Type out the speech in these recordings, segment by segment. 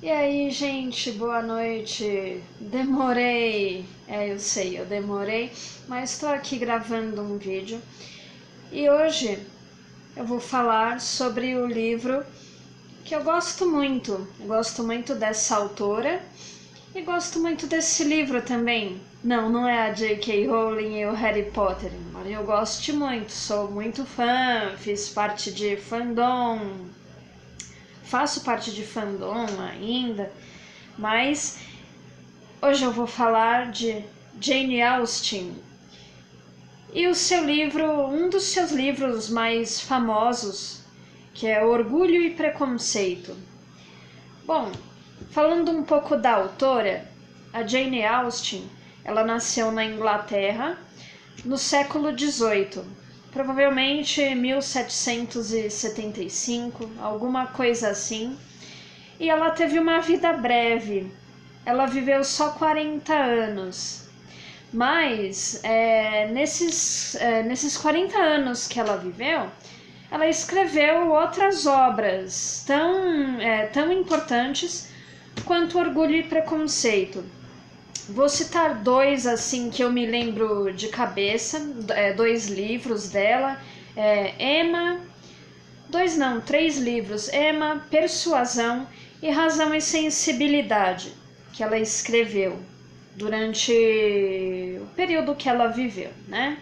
E aí, gente, boa noite. Demorei, eu sei, eu demorei, mas estou aqui gravando um vídeo e hoje eu vou falar sobre o livro que eu gosto muito. Eu gosto muito dessa autora e gosto muito desse livro também. Não é a J.K. Rowling e o Harry Potter, embora eu goste muito, sou muito fã, fiz parte de fandom, faço parte de fandom ainda, mas hoje eu vou falar de Jane Austen e o seu livro, um dos seus livros mais famosos, que é Orgulho e Preconceito. Bom, falando um pouco da autora, a Jane Austen, ela nasceu na Inglaterra no século XVIII, provavelmente 1775, alguma coisa assim, e ela teve uma vida breve. Ela viveu só 40 anos. Mas nesses 40 anos que ela viveu, ela escreveu outras obras tão importantes quanto Orgulho e Preconceito. Vou citar dois assim que eu me lembro de cabeça, dois livros dela. Emma, dois não, três livros. Emma, Persuasão e Razão e Sensibilidade, que ela escreveu durante o período que ela viveu, né?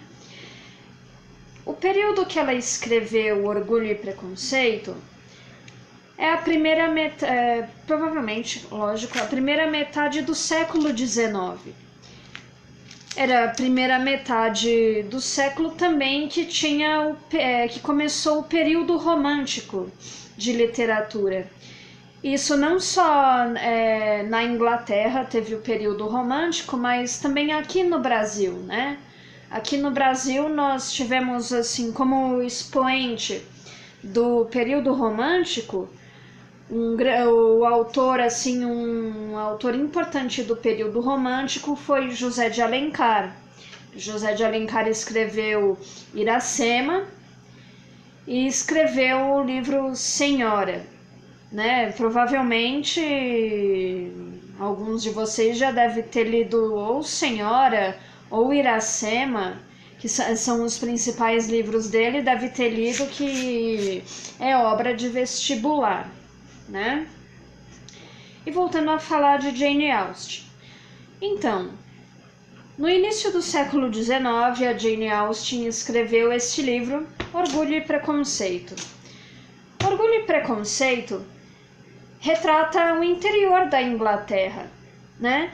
O período que ela escreveu Orgulho e Preconceito é a primeira metade, provavelmente, lógico, a primeira metade do século XIX. Era a primeira metade do século também que que começou o período romântico de literatura. Isso não só na Inglaterra teve o período romântico, mas também aqui no Brasil, né? Aqui no Brasil nós tivemos assim como expoente do período romântico o autor assim um autor importante do período romântico foi José de Alencar. José de Alencar escreveu Iracema e escreveu o livro Senhora, né? Provavelmente alguns de vocês já devem ter lido ou Senhora ou Iracema, que são os principais livros dele, deve ter lido, que é obra de vestibular, né? E voltando a falar de Jane Austen. Então, no início do século XIX, a Jane Austen escreveu este livro, Orgulho e Preconceito. Orgulho e Preconceito retrata o interior da Inglaterra, né?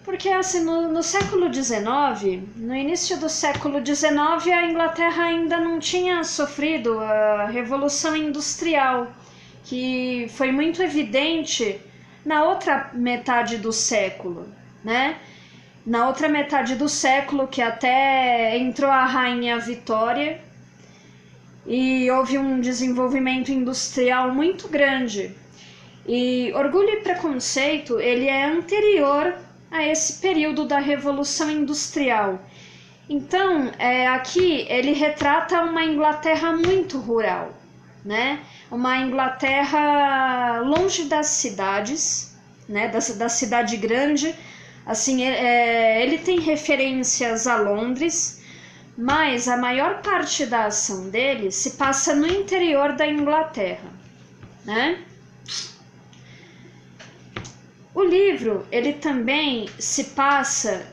Porque assim, no século XIX, no início do século XIX, a Inglaterra ainda não tinha sofrido a Revolução Industrial, que foi muito evidente na outra metade do século, né? Na outra metade do século, que até entrou a Rainha Vitória, e houve um desenvolvimento industrial muito grande. E Orgulho e Preconceito, ele é anterior a esse período da Revolução Industrial. Então, aqui ele retrata uma Inglaterra muito rural, né? Uma Inglaterra longe das cidades, né? Da cidade grande. Assim, ele tem referências a Londres, mas a maior parte da ação dele se passa no interior da Inglaterra, né? O livro, ele também se passa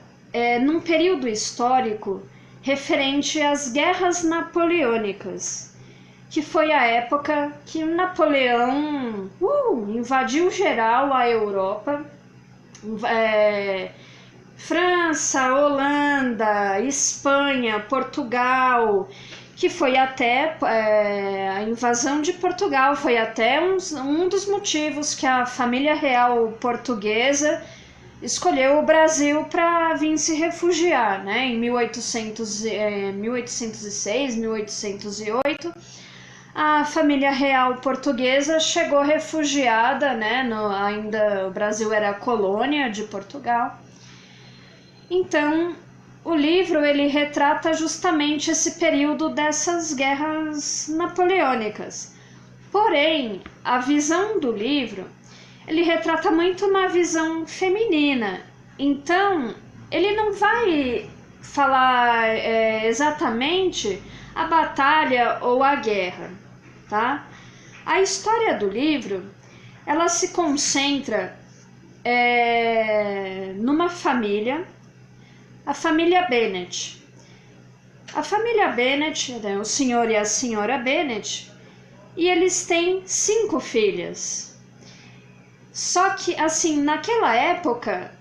num período histórico referente às guerras napoleônicas, que foi a época que Napoleão invadiu geral a Europa, França, Holanda, Espanha, Portugal, que foi até a invasão de Portugal, foi até um dos motivos que a família real portuguesa escolheu o Brasil para vir se refugiar, né? Em 1806, 1808, a família real portuguesa chegou refugiada, né? Ainda o Brasil era colônia de Portugal. Então, o livro ele retrata justamente esse período dessas guerras napoleônicas. Porém, a visão do livro ele retrata muito uma visão feminina. Então, ele não vai falar exatamente a batalha ou a guerra, tá? A história do livro, ela se concentra numa família, a família Bennet. A família Bennet, né, o senhor e a senhora Bennet, e eles têm 5 filhas. Só que, assim, naquela época,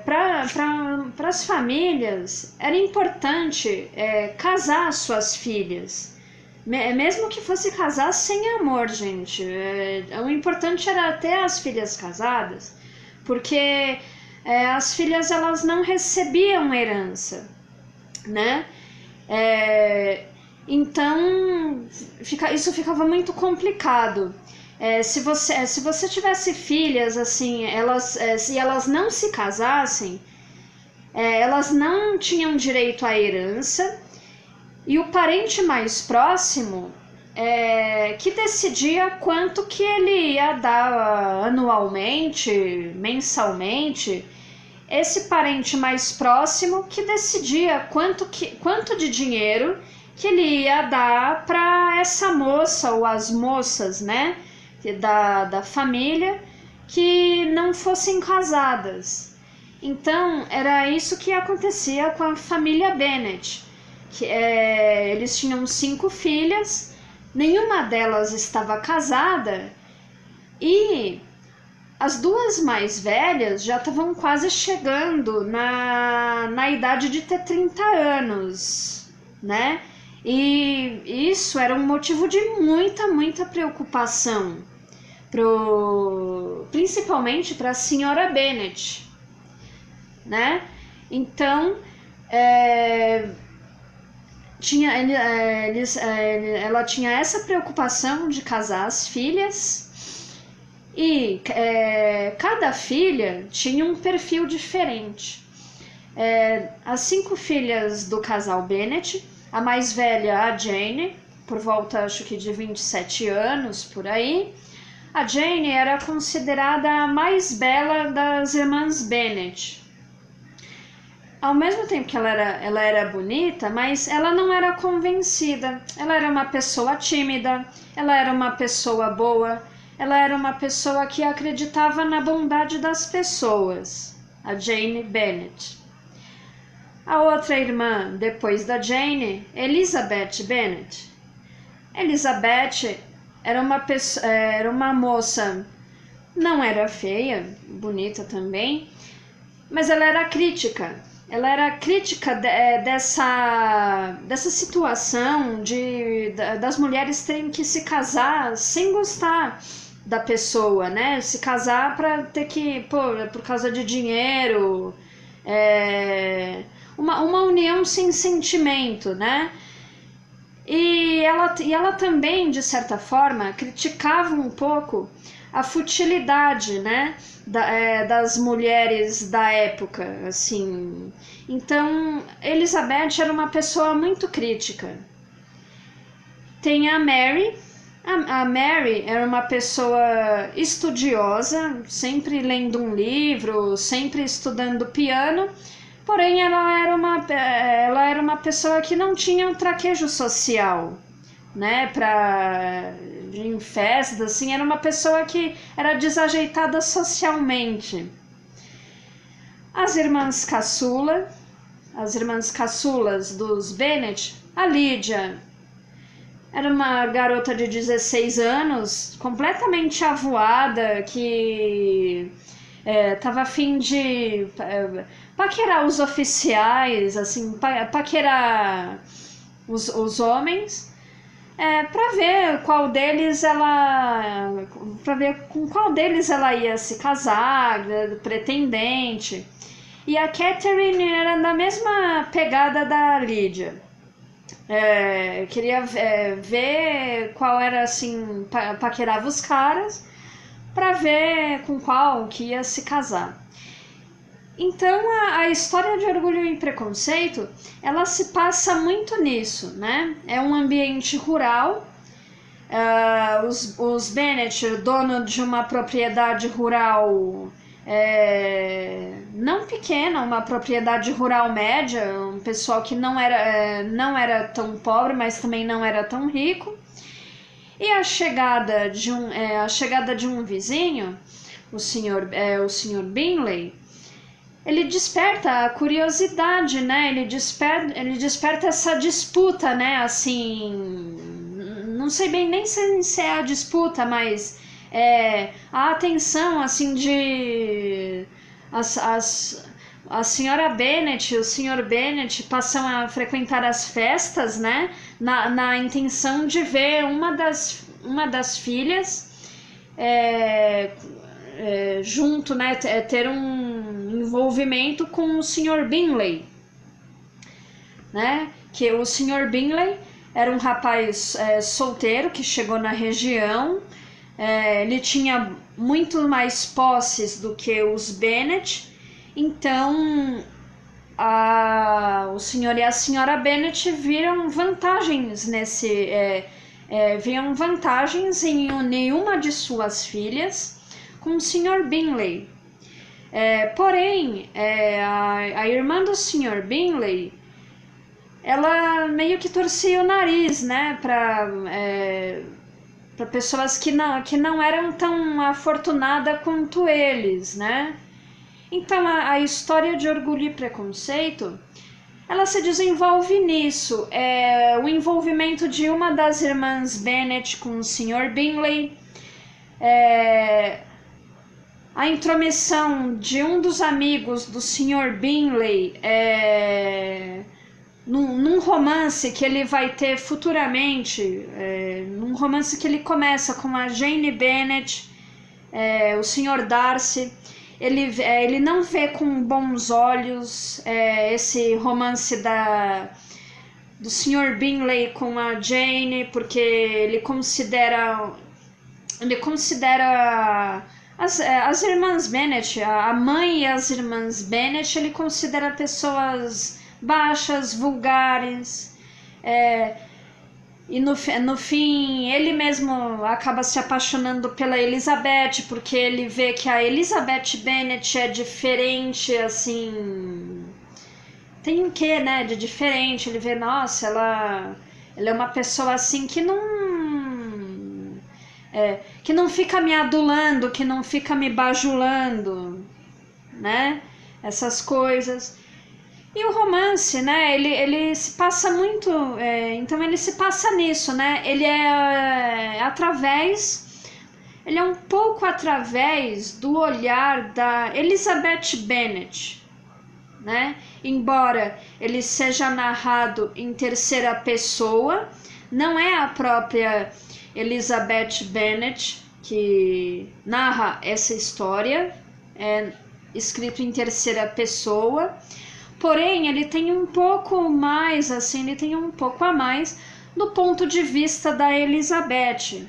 para as famílias, era importante casar suas filhas. Mesmo que fosse casar sem amor, gente. O importante era ter as filhas casadas, porque as filhas elas não recebiam herança, né? Então, isso ficava muito complicado. Se você tivesse filhas, assim, se elas não se casassem, elas não tinham direito à herança, e o parente mais próximo que decidia quanto que ele ia dar anualmente, mensalmente. Esse parente mais próximo que decidia quanto de dinheiro que ele ia dar para essa moça ou as moças, né, da família que não fossem casadas. Então, era isso que acontecia com a família Bennet. Eles tinham 5 filhas, nenhuma delas estava casada e as 2 mais velhas já estavam quase chegando na idade de ter 30 anos, né? E isso era um motivo de muita preocupação, principalmente para a senhora Bennet, né? Então, ela tinha essa preocupação de casar as filhas, e cada filha tinha um perfil diferente. As 5 filhas do casal Bennet, a mais velha, a Jane, por volta acho que de 27 anos, por aí. A Jane era considerada a mais bela das irmãs Bennet. Ao mesmo tempo que ela era bonita, mas ela não era convencida. Ela era uma pessoa tímida, ela era uma pessoa boa, ela era uma pessoa que acreditava na bondade das pessoas, a Jane Bennet. A outra irmã, depois da Jane, Elizabeth Bennet. Elizabeth era uma moça, não era feia, bonita também, mas ela era crítica. Ela era crítica dessa situação das mulheres terem que se casar sem gostar da pessoa, né? Se casar para ter que, por causa de dinheiro, uma união sem sentimento, né? E ela também, de certa forma, criticava um pouco a futilidade, né, das mulheres da época, assim. Então, Elizabeth era uma pessoa muito crítica. Tem a Mary. A Mary era uma pessoa estudiosa, sempre lendo um livro, sempre estudando piano. Porém, ela era uma pessoa que não tinha um traquejo social, né? Em festas, assim, era uma pessoa que era desajeitada socialmente. As irmãs caçulas dos Bennet, a Lydia era uma garota de 16 anos, completamente avoada, que estava a fim de paquerar os oficiais, assim, paquerar os homens, para ver com qual deles ela ia se casar, pretendente. E a Catherine era da mesma pegada da Lydia. Queria ver qual era, assim, paquerava os caras para ver com qual que ia se casar. Então, a história de Orgulho e Preconceito, ela se passa muito nisso, né? É um ambiente rural, os Bennet, dono de uma propriedade rural não pequena, uma propriedade rural média, um pessoal que não era tão pobre, mas também não era tão rico. E a chegada de um vizinho, o senhor Bingley, ele desperta a curiosidade, né? Ele desperta essa disputa, né? Assim, não sei bem nem se é a disputa, mas a atenção, assim, de a senhora Bennet e o senhor Bennet passam a frequentar as festas, né? Na intenção de ver uma das filhas junto, né? Ter um envolvimento com o senhor Bingley, né? Que o senhor Bingley era um rapaz solteiro que chegou na região. Ele tinha muito mais posses do que os Bennet, então o senhor e a senhora Bennet viram vantagens em unir uma de suas filhas com o senhor Bingley. Porém, a irmã do senhor Bingley, ela meio que torcia o nariz, né, para pessoas que não eram tão afortunadas quanto eles, né? Então a história de Orgulho e Preconceito, ela se desenvolve nisso, o envolvimento de uma das irmãs Bennet com o Sr. Bingley, a intromissão de um dos amigos do Sr. Bingley num romance que ele vai ter futuramente, num romance que ele começa com a Jane Bennet, o Sr. Darcy. Ele não vê com bons olhos esse romance do Sr. Bingley com a Jane, porque ele considera as irmãs Bennet, a mãe e as irmãs Bennet, ele considera pessoas baixas, vulgares, e no fim ele mesmo acaba se apaixonando pela Elizabeth, porque ele vê que a Elizabeth Bennet é diferente, assim, tem um quê, né, de diferente. Ele vê, nossa, ela é uma pessoa assim que não fica me adulando, que não fica me bajulando, né, essas coisas. E o romance, né, ele se passa muito, então ele se passa nisso, né, ele é um pouco através do olhar da Elizabeth Bennet, né, embora ele seja narrado em terceira pessoa, não é a própria Elizabeth Bennet que narra essa história, é escrito em terceira pessoa. Porém, ele tem um pouco mais, assim, ele tem um pouco a mais do ponto de vista da Elizabeth,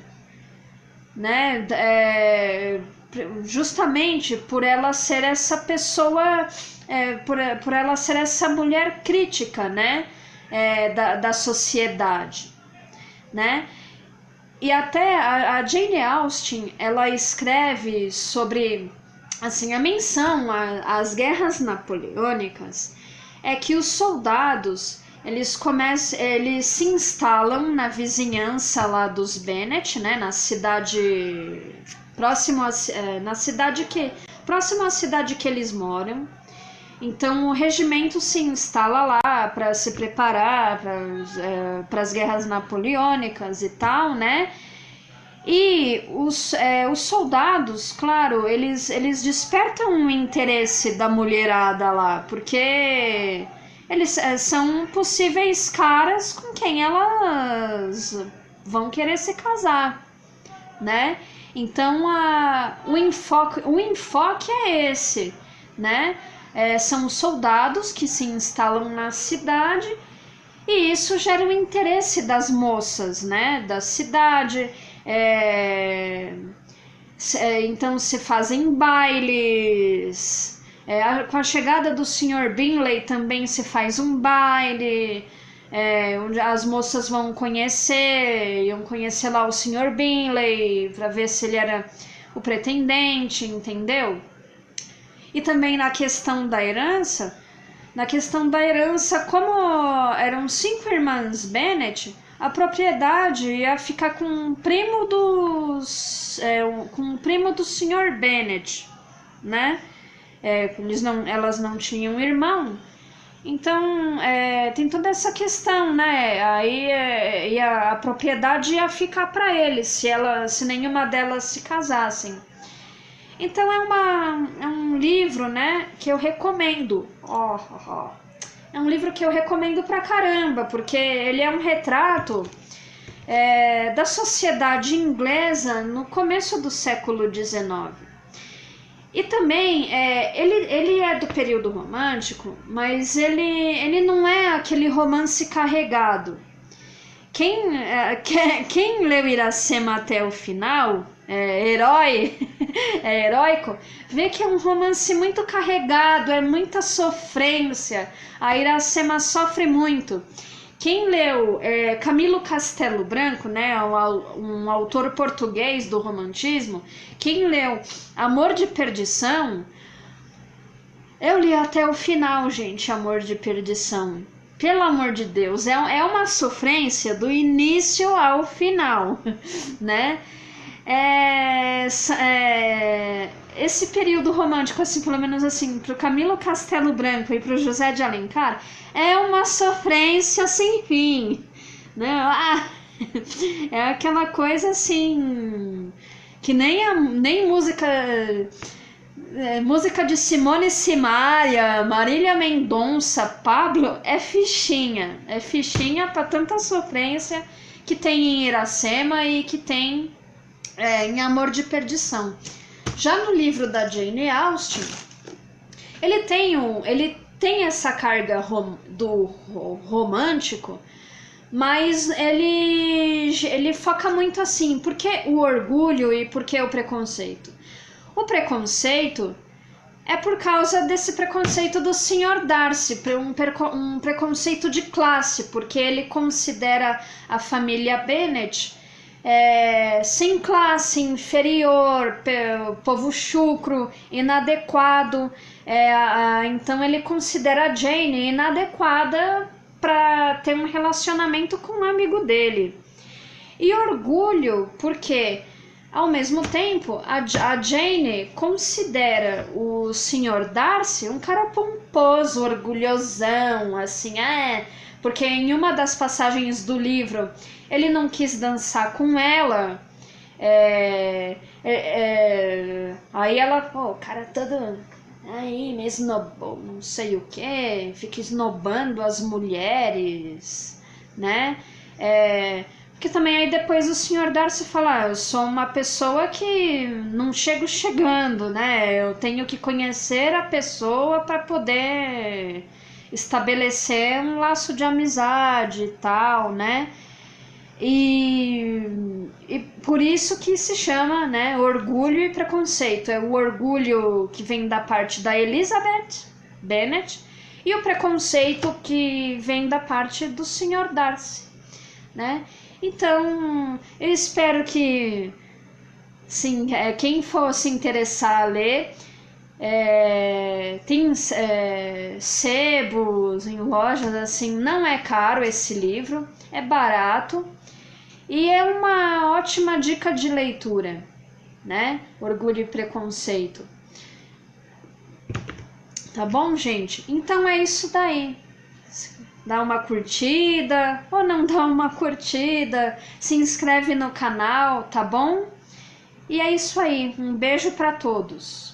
né? Justamente por ela ser essa pessoa, por ela ser essa mulher crítica, né? Da sociedade, né? E até a Jane Austen, ela escreve sobre, assim, a menção às guerras napoleônicas, é que os soldados, eles se instalam na vizinhança lá dos Bennet, né, na cidade próximo à cidade que eles moram. Então o regimento se instala lá para se preparar para as guerras napoleônicas e tal, né? E os soldados, claro, eles despertam o interesse da mulherada lá, porque eles são possíveis caras com quem elas vão querer se casar, né? Então o enfoque é esse, né? São os soldados que se instalam na cidade, e isso gera o interesse das moças, né? Da cidade. Então se fazem bailes, com a chegada do Sr. Bingley também se faz um baile, onde as moças iam conhecer lá o Sr. Bingley para ver se ele era o pretendente, entendeu? E também na questão da herança, como eram 5 irmãs Bennet, a propriedade ia ficar com um primo do Sr. Bennet, né? Elas não tinham irmão, então tem toda essa questão, né? Aí a propriedade ia ficar para eles se nenhuma delas se casassem. Então é um livro, né, que eu recomendo. É um livro que eu recomendo pra caramba, porque ele é um retrato da sociedade inglesa no começo do século XIX. E também, ele é do período romântico, mas ele não é aquele romance carregado. Quem leu Iracema até o final, heróico, vê que é um romance muito carregado, é muita sofrência. A Iracema sofre muito. Quem leu Camilo Castelo Branco, né, um autor português do romantismo, quem leu Amor de Perdição, eu li até o final, gente, Amor de Perdição. Pelo amor de Deus, é uma sofrência do início ao final, né? Esse período romântico, assim, pelo menos assim, pro Camilo Castelo Branco e pro José de Alencar, é uma sofrência sem fim, né? É aquela coisa assim, que nem música de Simone e Simaria, Marília Mendonça, Pablo, é fichinha para tanta sofrência que tem em Iracema e que tem em Amor de Perdição. Já no livro da Jane Austen, ele tem essa carga do romântico, mas ele foca muito assim, por que o orgulho e por que o preconceito? O preconceito é por causa desse preconceito do Sr. Darcy, um preconceito de classe, porque ele considera a família Bennet sem classe, inferior, povo chucro, inadequado. Então ele considera a Jane inadequada para ter um relacionamento com um amigo dele. E orgulho, porque ao mesmo tempo a Jane considera o Sr. Darcy um cara pomposo, orgulhosão, assim, porque em uma das passagens do livro ele não quis dançar com ela, aí ela, o cara todo aí me esnobou, não sei o que, fica esnobando as mulheres, né? Porque também aí depois o Sr. Darcy fala, eu sou uma pessoa que não chego chegando, né? Eu tenho que conhecer a pessoa para poder estabelecer um laço de amizade e tal, né? E por isso que se chama, né, orgulho e preconceito. É o orgulho que vem da parte da Elizabeth Bennet e o preconceito que vem da parte do Sr. Darcy, né? Então, eu espero que, sim, quem for se interessar a ler, tem sebos em lojas, assim, não é caro esse livro, é barato e é uma ótima dica de leitura, né? Orgulho e Preconceito. Tá bom, gente? Então é isso daí. Dá uma curtida ou não dá uma curtida, se inscreve no canal, tá bom? E é isso aí, um beijo para todos.